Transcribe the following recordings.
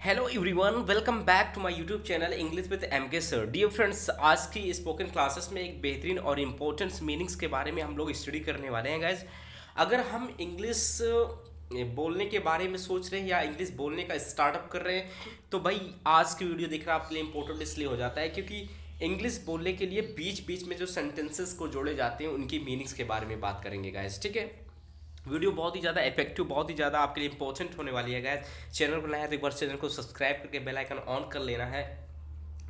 Hello everyone, welcome back to my YouTube channel English with M K sir. Dear friends, आज की spoken classes में एक बेहतरीन और इम्पोर्टेंट मीनिंग्स के बारे में हम लोग स्टडी करने वाले हैं गाइज। अगर हम इंग्लिश बोलने के बारे में सोच रहे हैं या इंग्लिश बोलने का स्टार्टअप कर रहे हैं तो भाई आज की वीडियो देखना आपके लिए इंपॉर्टेंट इसलिए हो जाता है क्योंकि इंग्लिश बोलने के लिए बीच बीच में जो सेंटेंसेस को जोड़े जाते हैं उनकी मीनिंग्स के बारे में बात करेंगे गाइज। ठीक है, वीडियो बहुत ही ज़्यादा इफेक्टिव, बहुत ही ज़्यादा आपके लिए इंपॉर्टेंट होने वाली है गाइस। चैनल पर नया है तो एक बार चैनल को सब्सक्राइब करके बेल आइकन ऑन कर लेना है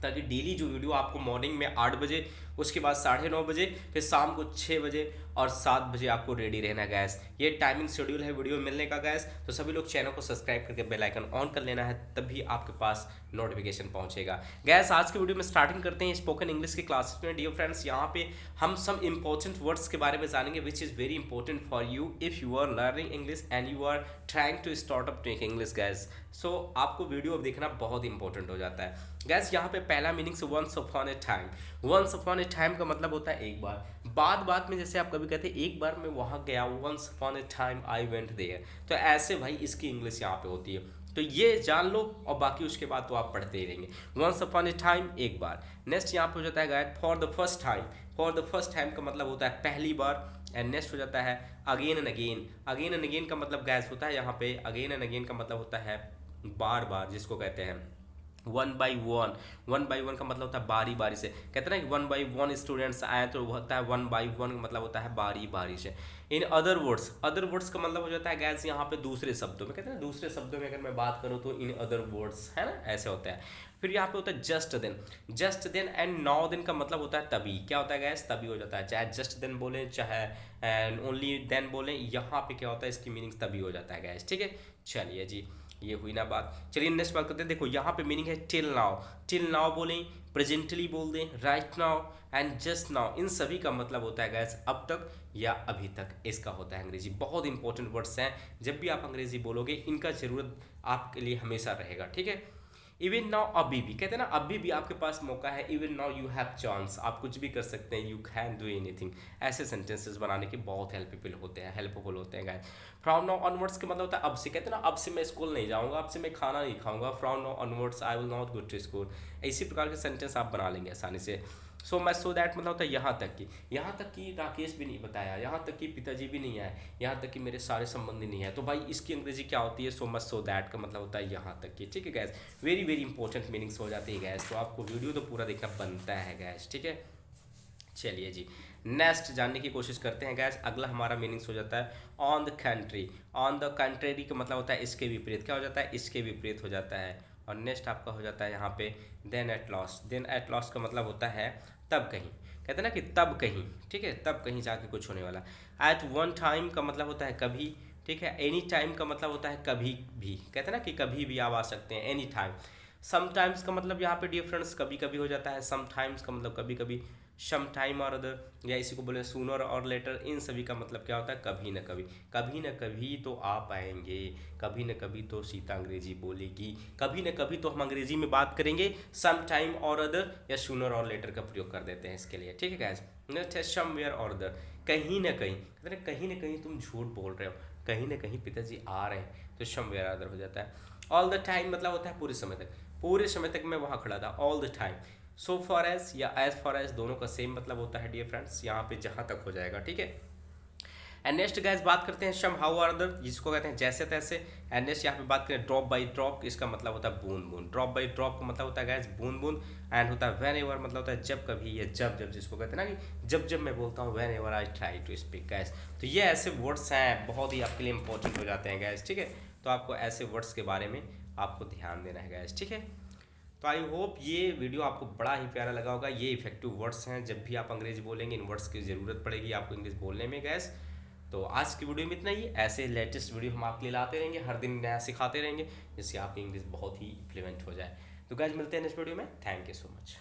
ताकि डेली जो वीडियो आपको मॉर्निंग में 8 बजे, उसके बाद 9:30 बजे, फिर शाम को 6 बजे और 7 बजे आपको रेडी रहना गैस। ये टाइमिंग शेड्यूल है वीडियो मिलने का गैस। तो सभी लोग चैनल को सब्सक्राइब करके बेल आइकन ऑन कर लेना है, तभी आपके पास नोटिफिकेशन पहुंचेगा गैस। आज की वीडियो में स्टार्टिंग करते हैं स्पोकन इंग्लिश की क्लासेस में। डियर फ्रेंड्स, यहाँ पे हम सम इंपॉर्टेंट वर्ड्स के बारे में जानेंगे which is very important for you if you are learning English and you are trying to start up take English gas. So आपको वीडियो देखना बहुत इंपॉर्टेंट हो जाता है गैस। यहाँ पे पहला मीनिंग से once upon a time. Once upon a time का मतलब होता है एक बार। बात में जैसे आप कभी कहते हैं एक बार मैं वहाँ गया, once upon a time I went there, तो ऐसे भाई इसकी इंग्लिश यहाँ पे होती है। तो ये जान लो और बाकी उसके बाद तो आप पढ़ते ही रहेंगे। वंस अपॉन ए टाइम एक बार। नेक्स्ट यहाँ पे हो जाता है guys for the first time. For the first time का मतलब होता है पहली बार। एंड नेक्स्ट हो जाता है again and again. Again and again का मतलब गैस होता है यहाँ पे, अगेन एंड अगेन का मतलब होता है बार बार, जिसको कहते हैं one by one. One by one का मतलब होता है बारी बारी से। कहते हैं ना कि वन बाई वन स्टूडेंट्स आए तो होता है वन बाई वन का मतलब होता है बारी बारी से। In other words, other words का मतलब हो जाता है गैस यहाँ पे दूसरे शब्दों में। कहते हैं ना दूसरे शब्दों में अगर मैं बात करूँ तो इन अदर वर्ड्स, है ना, ऐसे होता है। फिर यहाँ पे होता है just then. Just then and now then का मतलब होता है तभी। क्या होता है गैस? तभी हो जाता है। चाहे जस्ट देन बोले चाहे एंड ओनली देन बोले, यहाँ पे क्या होता है इसकी मीनिंग तभी हो जाता है गैस। ठीक है, चलिए जी, ये हुई ना बात। चलिए नेक्स्ट बात करते हैं। देखो यहाँ पे मीनिंग है टिल नाउ। टिल नाउ बोलें, प्रेजेंटली बोल दें, right now and just now, इन सभी का मतलब होता है गैस अब तक या अभी तक। इसका होता है अंग्रेजी। बहुत इंपॉर्टेंट वर्ड्स हैं, जब भी आप अंग्रेजी बोलोगे इनका ज़रूरत आपके लिए हमेशा रहेगा। ठीक है, इवन नाउ, अभी भी, कहते हैं ना अभी भी आपके पास मौका है। Even now you have chance, आप कुछ भी कर सकते हैं। यू कैन डू एनीथिंग, ऐसे सेंटेंसेस बनाने के बहुत हेल्पफुल होते हैं गाइस। फ्रॉम नाउ ऑनवर्ड्स के मतलब होता है अब से। कहते हैं ना अब से मैं स्कूल नहीं जाऊंगा, अब से मैं खाना नहीं खाऊंगा। From now onwards I will not go to school. इसी प्रकार के सेंटेंस आप बना लेंगे आसानी से। सो मैं सो दैट मतलब होता है यहाँ तक कि, यहाँ तक कि राकेश भी नहीं बताया, यहाँ तक कि पिताजी भी नहीं आए, यहाँ तक कि मेरे सारे संबंधी नहीं है। तो भाई इसकी अंग्रेजी क्या होती है? सो मच सो दैट का मतलब होता है यहाँ तक कि। ठीक है gas, very very important meanings हो जाती है गैस। तो आपको वीडियो तो पूरा देखना बनता है गैस। ठीक है, चलिए जी नेक्स्ट जानने की कोशिश करते हैं गैस। अगला हमारा मीनिंग्स हो जाता है on the country. On the contrary का मतलब होता है इसके विपरीत। क्या हो जाता है? इसके विपरीत हो जाता है। और नेक्स्ट आपका हो जाता है यहाँ पे then at last. Then at last का मतलब होता है तब कहीं। कहते हैं ना कि तब कहीं, ठीक है, तब कहीं जाके कुछ होने वाला। एट वन टाइम का मतलब होता है कभी। ठीक है, एनी टाइम का मतलब होता है कभी भी। कहते हैं ना कि कभी भी आप आ सकते हैं, एनी टाइम। समटाइम्स का मतलब यहाँ पे डियर फ्रेंड्स कभी कभी हो जाता है। समटाइम्स का मतलब कभी कभी। सम टाइम और अदर, या इसी को बोले सूनर और लेटर, इन सभी का मतलब क्या होता है? कभी न कभी। कभी न कभी तो आप आएंगे, कभी न कभी तो सीता अंग्रेजी बोलेगी, कभी न कभी तो हम अंग्रेजी में बात करेंगे। सम टाइम और अदर या सूनर और लेटर का प्रयोग कर देते हैं इसके लिए। ठीक है गैस। नेक्स्ट है समवेयर और अदर। कहीं न कहीं, कहीं न कहीं तुम झूठ बोल रहे हो, कहीं न कहीं पिताजी आ रहे हैं, तो समवेयर अदर हो जाता है। ऑल द टाइम मतलब होता है पूरे समय तक। पूरे समय तक मैं वहाँ खड़ा था, all the time. So far as या एज फॉर एज दोनों का सेम मतलब होता है डियर फ्रेंड्स, यहाँ पे जहाँ तक हो जाएगा। ठीक है, एंड नेक्स्ट गाइस बात करते हैं सम हाउ और अदर, जिसको कहते हैं जैसे तैसे। एंड नेक्स्ट यहाँ पे बात करें ड्रॉप बाई ड्रॉप, इसका मतलब होता है बूंद बूंद। ड्रॉप बाई ड्रॉप का मतलब होता है गाइस बूंद बूंद। एंड होता है व्हेन एवर, मतलब होता है जब कभी या जब जब, जिसको कहते हैं ना कि जब जब मैं बोलता हूँ whenever I try to speak guys. तो ये ऐसे वर्ड्स हैं, बहुत ही आपके लिए इंपॉर्टेंट हो जाते हैं गाइस। ठीक है, तो आपको ऐसे वर्ड्स के बारे में आपको ध्यान देना है गाइस। ठीक है, तो आई होप ये वीडियो आपको बड़ा ही प्यारा लगा होगा। ये इफेक्टिव वर्ड्स हैं, जब भी आप अंग्रेजी बोलेंगे इन वर्ड्स की ज़रूरत पड़ेगी आपको इंग्लिश बोलने में गैस। तो आज की वीडियो में इतना ही। ऐसे लेटेस्ट वीडियो हम आपके लिए लाते रहेंगे, हर दिन नया सिखाते रहेंगे, जिससे आपकी इंग्लिश बहुत ही इम्प्लीमेंट हो जाए। तो गैस मिलते हैं नेक्स्ट वीडियो में। Thank you so much.